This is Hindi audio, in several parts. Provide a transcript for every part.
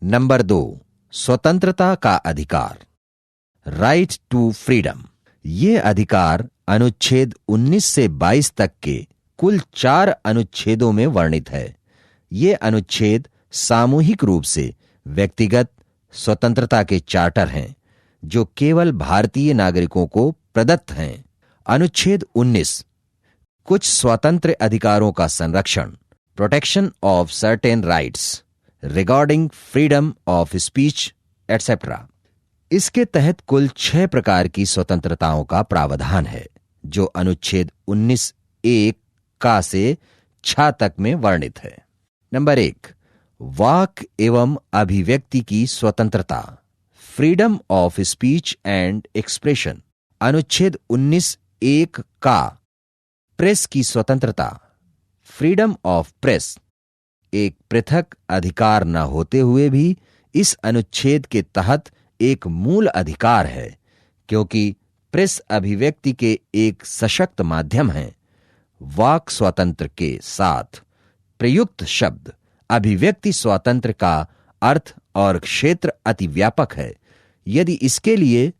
नंबर 2, स्वतंत्रता का अधिकार, राइट टू फ्रीडम। ये अधिकार अनुच्छेद 19 से 22 तक के कुल 4 अनुच्छेदों में वर्णित है। ये अनुच्छेद सामूहिक रूप से व्यक्तिगत स्वतंत्रता के चार्टर हैं, जो केवल भारतीय नागरिकों को प्रदत्त हैं। अनुच्छेद 19 कुछ स्वतंत्र अधिकारों का संरक्षण, protection of certain rights regarding freedom of speech etcetera. इसके तहत कुल 6 प्रकार की स्वतंत्रताओं का प्रावधान है, जो अनुच्छेद 19(1) का से 6 तक में वर्णित है। नंबर 1, वाक एवं अभिव्यक्ति की स्वतंत्रता, freedom of speech and expression. अनुच्छेद 19(1) का प्रेस की स्वतंत्रता, फ्रीडम ऑफ प्रेस, एक पृथक अधिकार न होते हुए भी इस अनुच्छेद के तहत एक मूल अधिकार है, क्योंकि प्रेस अभिव्यक्ति के एक सशक्त माध्यम है। वाक स्वातंत्र्य के साथ प्रयुक्त शब्द अभिव्यक्ति स्वातंत्र्य का अर्थ और क्षेत्र अति व्यापक है। यदि इसके लिए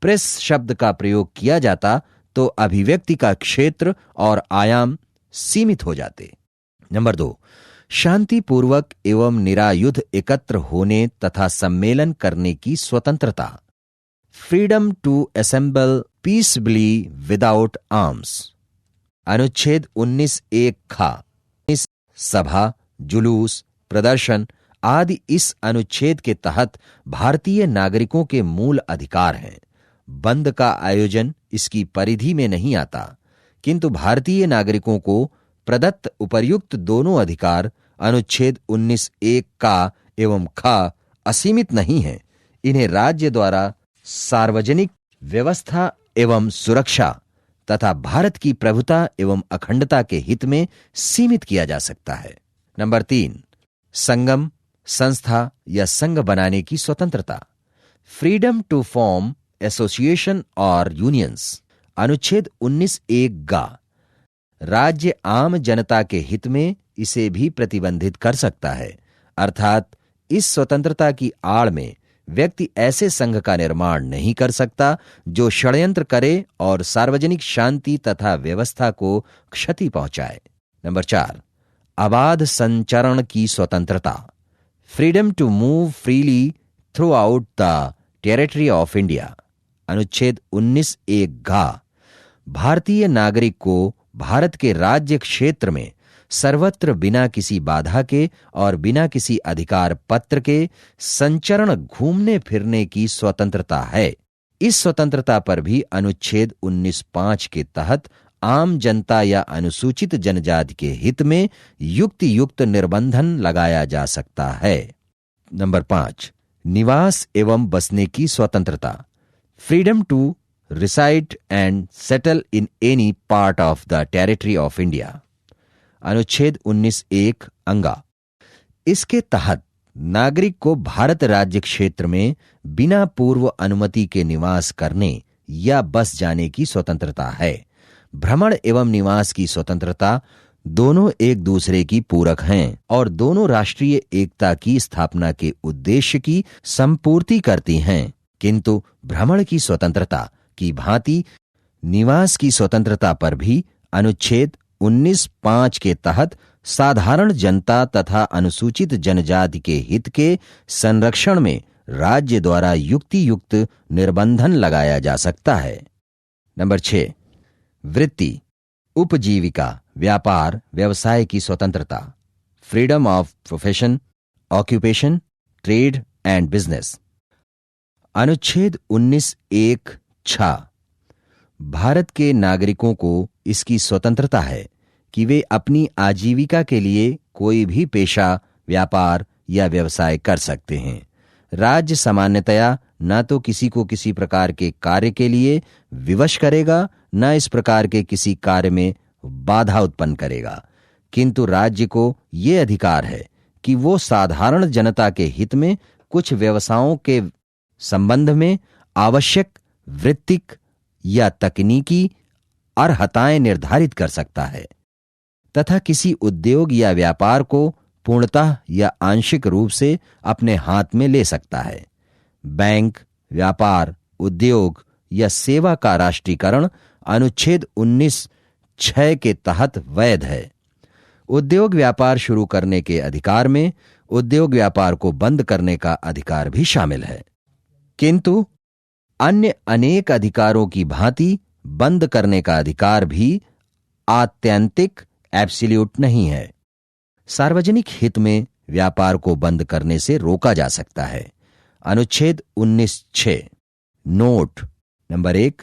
प्रेस शब्द का प्रयोग किया जाता तो अभिव्यक्ति का क्षेत्र और आयाम सीमित हो जाते। नंबर 2, शांतिपूर्वक एवं निरायुध एकत्र होने तथा सम्मेलन करने की स्वतंत्रता, freedom to assemble peacefully without arms. अनुच्छेद 19(1) का सभा, जुलूस, प्रदर्शन आदि इस अनुच्छेद के तहत भारतीय नागरिकों के मूल अधिकार हैं। बंद का आयोजन इसकी परिधि में नहीं आता, किंतु भारतीय नागरिकों को प्रदत्त उपर्युक्त दोनों अधिकार अनुच्छेद 19(1) का एवं खा असीमित नहीं है। इन्हें राज्य द्वारा सार्वजनिक व्यवस्था एवं सुरक्षा तथा भारत की प्रभुता एवं अखंडता के हित में सीमित किया जा सकता है। नंबर 3, संगम, संस्था या संघ बनाने की स्वतंत्रता, फ्रीडम टू फॉर्म एसोसिएशन और यूनियंस। अनुच्छेद 19(1) का राज्य आम जनता के हित में इसे भी प्रतिबंधित कर सकता है, अर्थात इस स्वतंत्रता की आड़ में व्यक्ति ऐसे संघ का निर्माण नहीं कर सकता जो षड्यंत्र करे और सार्वजनिक शांति तथा व्यवस्था को क्षति पहुंचाए। नंबर 4, अबाध संचरण की स्वतंत्रता, freedom to move freely throughout the territory of India. अनुच्छेद 19(1) का भारतीय नागरिक को भारत के राज्य क्षेत्र में सर्वत्र बिना किसी बाधा के और बिना किसी अधिकार पत्र के संचरण घूमने फिरने की स्वतंत्रता है। इस स्वतंत्रता पर भी अनुच्छेद 19(5) के तहत आम जनता या अनुसूचित जनजाति के हित में युक्त निर्बंधन लगाया जा सकता है। नंबर 5, निवास एवं बसने की स्वतंत्रता, freedom to reside and settle in any part of the territory of India. अनुच्छेद 19(1) अंगा। इसके तहत नागरिक को भारत राज्य क्षेत्र में बिना पूर्व अनुमति के निवास करने या बस जाने की स्वतंत्रता है। भ्रमण एवं निवास की स्वतंत्रता दोनों एक दूसरे की पूरक हैं और दोनों राष्ट्रीय एकता की स्थापना के उद्देश्य की संपूर्ति करती हैं, किंतु भ्रमण की स्वतंत्रता की भांति निवास की स्वतंत्रता पर भी अनुच्छेद 19(5) के तहत साधारण जनता तथा अनुसूचित जनजाति के हित के संरक्षण में राज्य द्वारा युक्त निर्बंधन लगाया जा सकता है। नंबर 6, वृत्ति, उपजीविका, व्यापार, व्यवसाय की स्वतंत्रता, freedom of profession, occupation, trade and business. अनुच्छेद 19(1) भारत के नागरिकों को इसकी स्वतंत्रता है कि वे अपनी आजीविका के लिए कोई भी पेशा, व्यापार या व्यवसाय कर सकते हैं। राज्य सामान्यतया न तो किसी को किसी प्रकार के कार्य के लिए विवश करेगा, न इस प्रकार के किसी कार्य में बाधा उत्पन्न करेगा, किंतु राज्य को ये अधिकार है कि वो साधारण जनता के हित में कुछ व्यवसायों के संबंध में आवश्यक वृत्तिक या तकनीकी अर्हताएं निर्धारित कर सकता है तथा किसी उद्योग या व्यापार को पूर्णतः या आंशिक रूप से अपने हाथ में ले सकता है। बैंक, व्यापार, उद्योग या सेवा का राष्ट्रीयकरण अनुच्छेद 19(6) के तहत वैध है। उद्योग व्यापार शुरू करने के अधिकार में उद्योग व्यापार को बंद करने का अधिकार भी शामिल है, किंतु अन्य अनेक अधिकारों की भांति बंद करने का अधिकार भी आत्यंतिक एब्सोल्यूट नहीं है। सार्वजनिक हित में व्यापार को बंद करने से रोका जा सकता है। अनुच्छेद 19(6) नोट नंबर 1,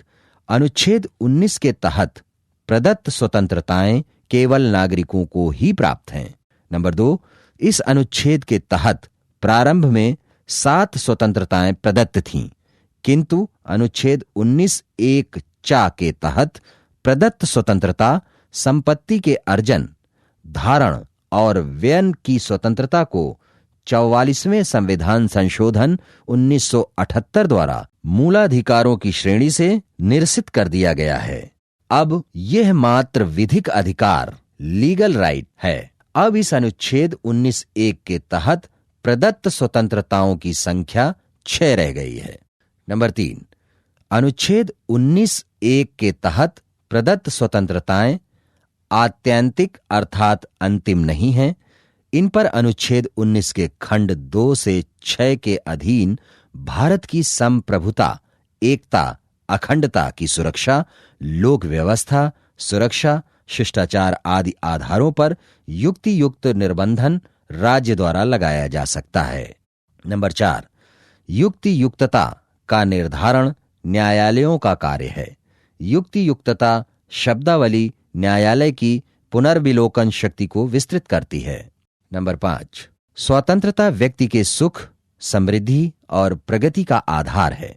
अनुच्छेद 19 के तहत प्रदत्त स्वतंत्रताएं केवल नागरिकों को ही प्राप्त हैं। नंबर 2, इस अनुच्छेद के तहत प्रारंभ में 7 स्वतंत्रताएं प्रदत्त थीं, किंतु अनुच्छेद 19(1) के तहत प्रदत्त स्वतंत्रता संपत्ति के अर्जन, धारण और व्ययन की स्वतंत्रता को 44वें संविधान संशोधन 1978 द्वारा मूलाधिकारों की श्रेणी से निरसित कर दिया गया है। अब यह मात्र विधिक अधिकार लीगल राइट है। अब इस अनुच्छेद 19(1) के तहत प्रदत्त स्वतंत्रताओं की संख्या 6 रह गई है। नंबर 3, अनुच्छेद 19(1) के तहत प्रदत्त स्वतंत्रताएं आत्यंतिक अर्थात अंतिम नहीं हैं। इन पर अनुच्छेद 19 के खंड 2 से 6 के अधीन भारत की संप्रभुता, एकता, अखंडता की सुरक्षा, लोक व्यवस्था, सुरक्षा, शिष्टाचार आदि आधारों पर युक्ति युक्त निर्बंधन राज्य द्वारा लगाया जा सकता है। नंबर 4, युक्ति युक्तता का निर्धारण न्यायालयों का कार्य है। युक्ति युक्तता शब्दावली न्यायालय की पुनर्विलोकन शक्ति को विस्तृत करती है। नंबर 5, स्वतंत्रता व्यक्ति के सुख, समृद्धि और प्रगति का आधार है।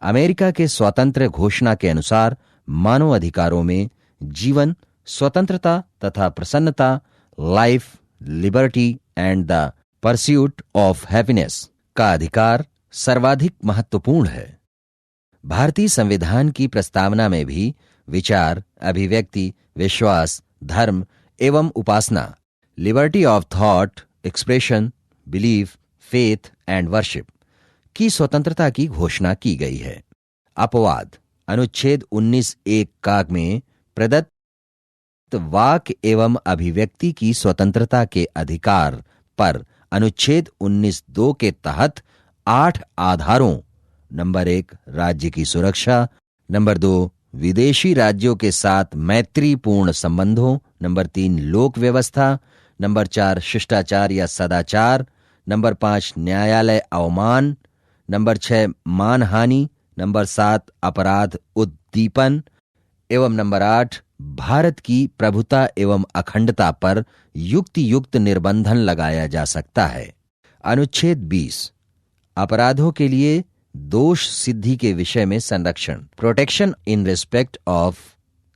अमेरिका के स्वातंत्र्य घोषणा के अनुसार मानव अधिकारों में जीवन, स्वतंत्रता तथा प्रसन्नता, life, liberty and the pursuit of happiness का अधिकार सर्वाधिक महत्वपूर्ण है। भारतीय संविधान की प्रस्तावना में भी विचार, अभिव्यक्ति, विश्वास, धर्म एवं उपासना, liberty of thought, expression, belief, faith and worship की स्वतंत्रता की घोषणा की गई है। अपवाद अनुच्छेद 19(1) में प्रदत्त वाक एवं अभिव्यक्ति की स्वतंत्रता के अधिकार पर अनुच्छेद 19(2) के तहत 8 आधारों: नंबर 1, राज्य की सुरक्षा; नंबर 2, विदेशी राज्यों के साथ मैत्रीपूर्ण संबंधों; नंबर 3, लोक व्यवस्था; नंबर 4, शिष्टाचार या सदाचार; नंबर 5, न्यायालय अवमान; नंबर 6, मानहानि; नंबर 7, अपराध उद्दीपन एवं नंबर 8, भारत की प्रभुता एवं अखंडता पर युक्ति युक्त निर्बंधन लगाया जा सकता है। अनुच्छेद 20, अपराधों के लिए दोष सिद्धि के विषय में संरक्षण, protection in respect of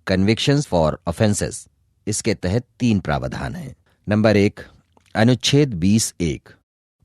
convictions for offences. इसके तहत 3 प्रावधान हैं। नंबर 1, अनुच्छेद 20(1)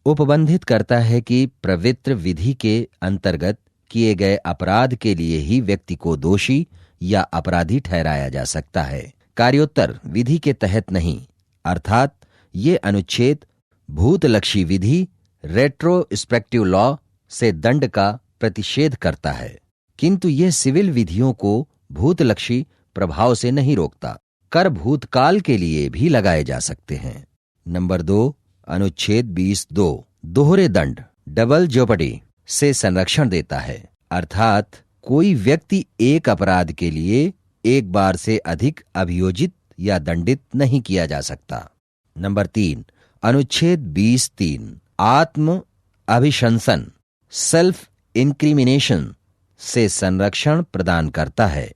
उपबंधित करता है कि पवित्र विधि के अंतर्गत किए गए अपराध के लिए ही व्यक्ति को दोषी या अपराधी ठहराया जा सकता है, कार्योत्तर विधि के तहत नहीं। अर्थात ये अनुच्छेद भूतलक्षी विधि, रेट्रोस्पेक्टिव लॉ से दंड का प्रतिषेध करता है, किंतु यह सिविल विधियों को भूतलक्षी प्रभाव से नहीं रोकता। कर भूतकाल के लिए भी लगाए जा सकते हैं। नंबर 2, अनुच्छेद 20(2) दोहरे दंड, डबल जेओपर्डी से संरक्षण देता है। अर्थात कोई व्यक्ति एक अपराध के लिए एक बार से अधिक अभियोजित या दंडित नहीं किया जा सकता। नंबर 3, अनुच्छेद 20(3) आत्म अभिशंसन, सेल्फ इंक्रिमिनेशन से संरक्षण प्रदान करता है।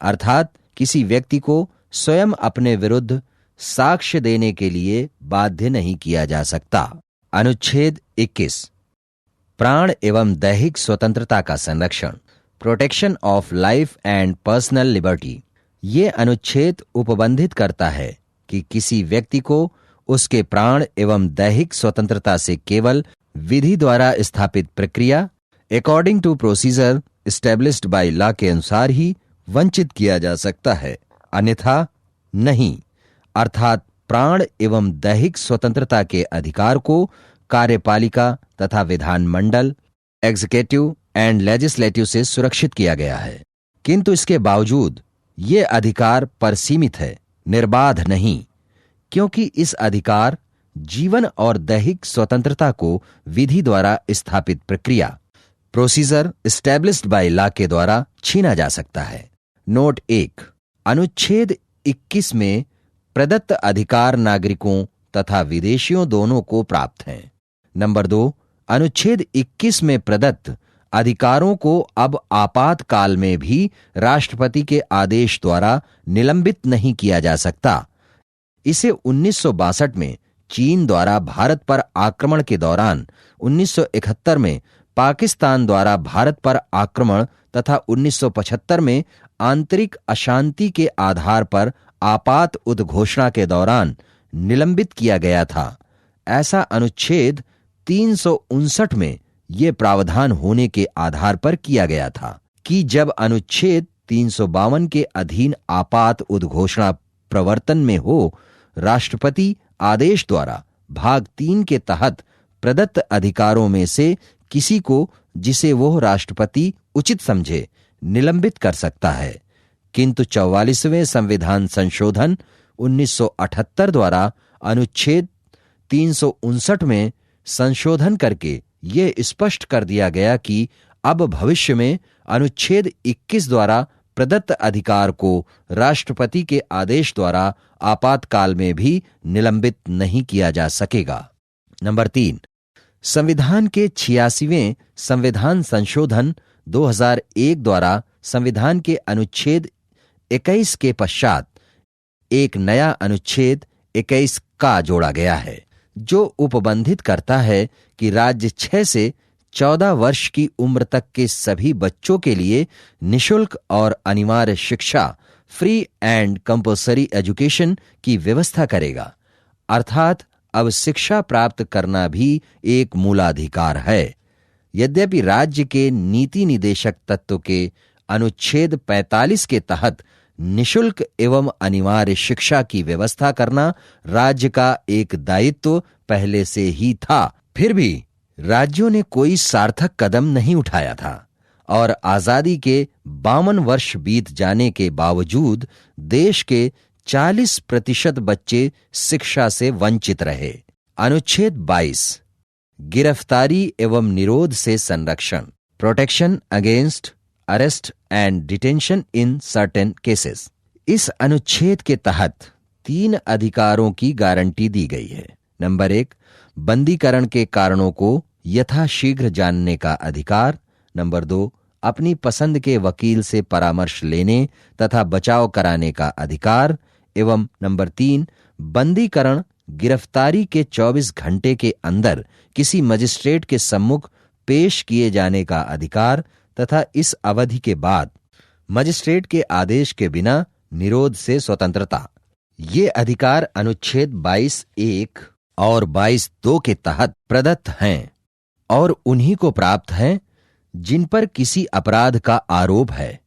अर्थात किसी व्यक्ति को स्वयं अपने विरुद्ध साक्ष्य देने के लिए बाध्य नहीं किया जा सकता। अनुच्छेद 21, प्राण एवं दैहिक स्वतंत्रता का संरक्षण, protection of life and personal liberty. ये अनुच्छेद उपबंधित करता है कि किसी व्यक्ति को उसके प्राण एवं दैहिक स्वतंत्रता से केवल विधि द्वारा स्थापित प्रक्रिया, according to procedure established by law के अनुसार ही वंचित किया जा सकता है, अन्यथा नहीं। अर्थात प्राण एवं दैहिक स्वतंत्रता के अधिकार को कार्यपालिका तथा विधानमंडल, एग्जीक्यूटिव एंड लेजिस्लेटिव से सुरक्षित किया गया है। किंतु इसके बावजूद ये अधिकार परिसीमित है, निर्बाध नहीं, क्योंकि इस अधिकार, जीवन और दैहिक स्वतंत्रता को विधि द्वारा स्थापित प्रक्रिया, प्रोसीजर एस्टैब्लिश्ड बाय लॉ के द्वारा छीना जा सकता है। नोट 1, अनुच्छेद 21 में प्रदत्त अधिकार नागरिकों तथा विदेशियों दोनों को प्राप्त हैं। नंबर 2, अनुच्छेद 21 में प्रदत्त अधिकारों को अब आपातकाल में भी राष्ट्रपति के आदेश द्वारा निलंबित नहीं किया जा सकता। इसे 1962 में चीन द्वारा भारत पर आक्रमण के दौरान, 1971 में पाकिस्तान द्वारा भारत पर आक्रमण तथा 1975 में आंतरिक अशांति के आधार पर आपात उद्घोषणा के दौरान निलंबित किया गया था। ऐसा अनुच्छेद 359 में ये प्रावधान होने के आधार पर किया गया था कि जब अनुच्छेद 352 के अधीन आपात उद्घोषणा प्रवर्तन में हो, राष्ट्रपति आदेश द्वारा भाग 3 के तहत प्रदत्त अधिकारों में से किसी को, जिसे वो राष्ट्रपति उचित समझे, निलंबित कर सकता है। किंतु 44वें संविधान संशोधन 1978 द्वारा अनुच्छेद 359 में संशोधन करके ये स्पष्ट कर दिया गया कि अब भविष्य में अनुच्छेद 21 द्वारा प्रदत्त अधिकार को राष्ट्रपति के आदेश द्वारा आपातकाल में भी निलंबित नहीं किया जा सकेगा। नंबर 3, संविधान के 86वें संविधान संशोधन 2001 द्वारा संविधान के अनुच्छेद 21 के पश्चात एक नया अनुच्छेद 21 का जोड़ा गया है, जो उपबंधित करता है कि राज्य 6 से 14 वर्ष की उम्र तक के सभी बच्चों के लिए निशुल्क और अनिवार्य शिक्षा, फ्री एंड कंपल्सरी एजुकेशन की व्यवस्था करेगा। अर्थात अब शिक्षा प्राप्त करना भी एक मूलाधिकार है। यद्यपि राज्य के नीति निदेशक तत्व के अनुच्छेद 45 के तहत निशुल्क एवं अनिवार्य शिक्षा की व्यवस्था करना राज्य का एक दायित्व पहले से ही था, फिर भी राज्यों ने कोई सार्थक कदम नहीं उठाया था और आजादी के 52 वर्ष बीत जाने के बावजूद देश के 40% बच्चे शिक्षा से वंचित रहे। अनुच्छेद 22, गिरफ्तारी एवं निरोध से संरक्षण, protection against arrest and detention in certain cases. इस अनुच्छेद के तहत 3 अधिकारों की गारंटी दी गई है। नंबर 1, बंदीकरण के कारणों को यथाशीघ्र जानने का अधिकार। नंबर 2, अपनी पसंद के वकील से परामर्श लेने तथा बचाव कराने का अधिकार। एवं नंबर 3, बंदीकरण गिरफ्तारी के 24 घंटे के अंदर किसी मजिस्ट्रेट के सम्मुख पेश किए जाने का अधिकार तथा इस अवधि के बाद मजिस्ट्रेट के आदेश के बिना निरोध से स्वतंत्रता। ये अधिकार अनुच्छेद 22(1) और 22(2) के तहत प्रदत्त हैं और उन्हीं को प्राप्त हैं जिन पर किसी अपराध का आरोप है।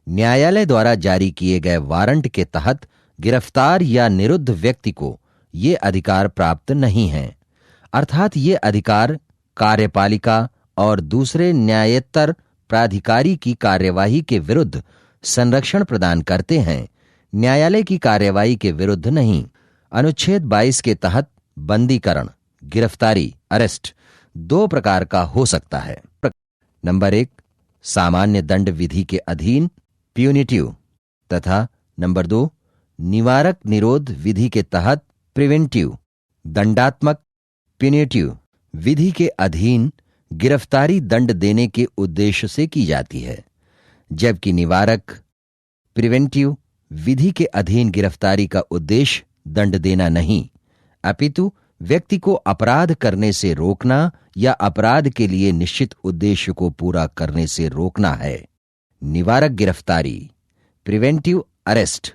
न्यायालय द्वारा जारी किए गए वारंट के तहत गिरफ्तार या निरुद्ध व्यक्ति को ये अधिकार प्राप्त नहीं हैं। अर्थात ये अधिकार कार्यपालिका और दूसरे न्यायेतर प्राधिकारी की कार्यवाही के विरुद्ध संरक्षण प्रदान करते हैं, न्यायालय की कार्यवाही के विरुद्ध नहीं। अनुच्छेद 22 के तहत बंदीकरण, गिरफ्तारी, अरेस्ट 2 प्रकार का हो सकता है। नंबर 1, सामान्य दंड विधि के अधीन प्यूनिटिव तथा नंबर 2, निवारक निरोध विधि के तहत प्रिवेंटिव। दंडात्मक प्यूनिटिव विधि के अधीन गिरफ्तारी दंड देने के उद्देश्य से की जाती है, जबकि निवारक प्रिवेंटिव विधि के अधीन गिरफ्तारी का उद्देश्य दंड देना नहीं, अपितु व्यक्ति को अपराध करने से रोकना या अपराध के लिए निश्चित उद्देश्य को पूरा करने से रोकना है। निवारक गिरफ्तारी, प्रिवेंटिव अरेस्ट,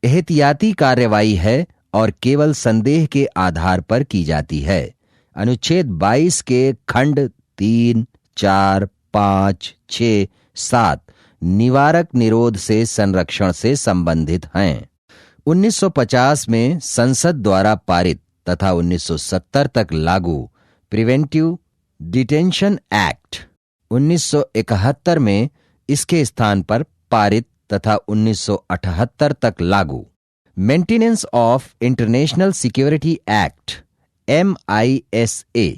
एहतियाती कार्यवाही है और केवल संदेह के आधार पर की जाती है। अनुच्छेद 22 के खंड 3, 4, 5, 6, 7 निवारक निरोध से संरक्षण से संबंधित हैं। 1950 में संसद द्वारा पारित तथा 1970 तक लागू प्रिवेंटिव डिटेंशन एक्ट 1971 में इसके स्थान पर पारित तथा 1978 तक लागू maintenance of international security act MISA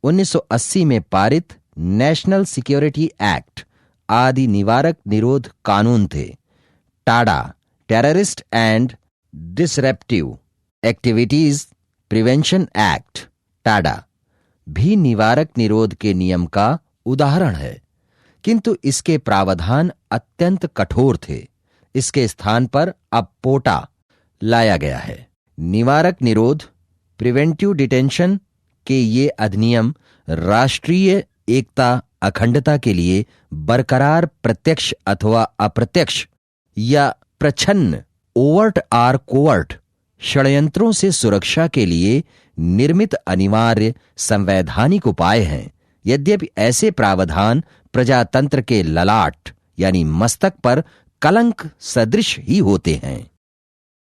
1980 में पारित नेशनल सिक्योरिटी एक्ट आदि निवारक निरोध कानून थे। Tada terrorist and disruptive activities prevention act Tada भी निवारक निरोध के नियम का उदाहरण है, किंतु इसके प्रावधान अत्यंत कठोर थे। इसके स्थान पर अब पोटा लाया गया है। निवारक निरोध प्रिवेंटिव डिटेंशन के ये अधिनियम राष्ट्रीय एकता अखंडता के लिए बरकरार प्रत्यक्ष अथवा अप्रत्यक्ष या प्रच्छन्न ओवर्ट और कोवर्ट षड्यंत्रों से सुरक्षा के लिए निर्मित अनिवार्य संवैधानिक उपाय हैं। यद्यपि ऐसे प्रावधान प्रजातंत्र के ललाट यानी मस्तक पर कलंक सदृश ही होते हैं।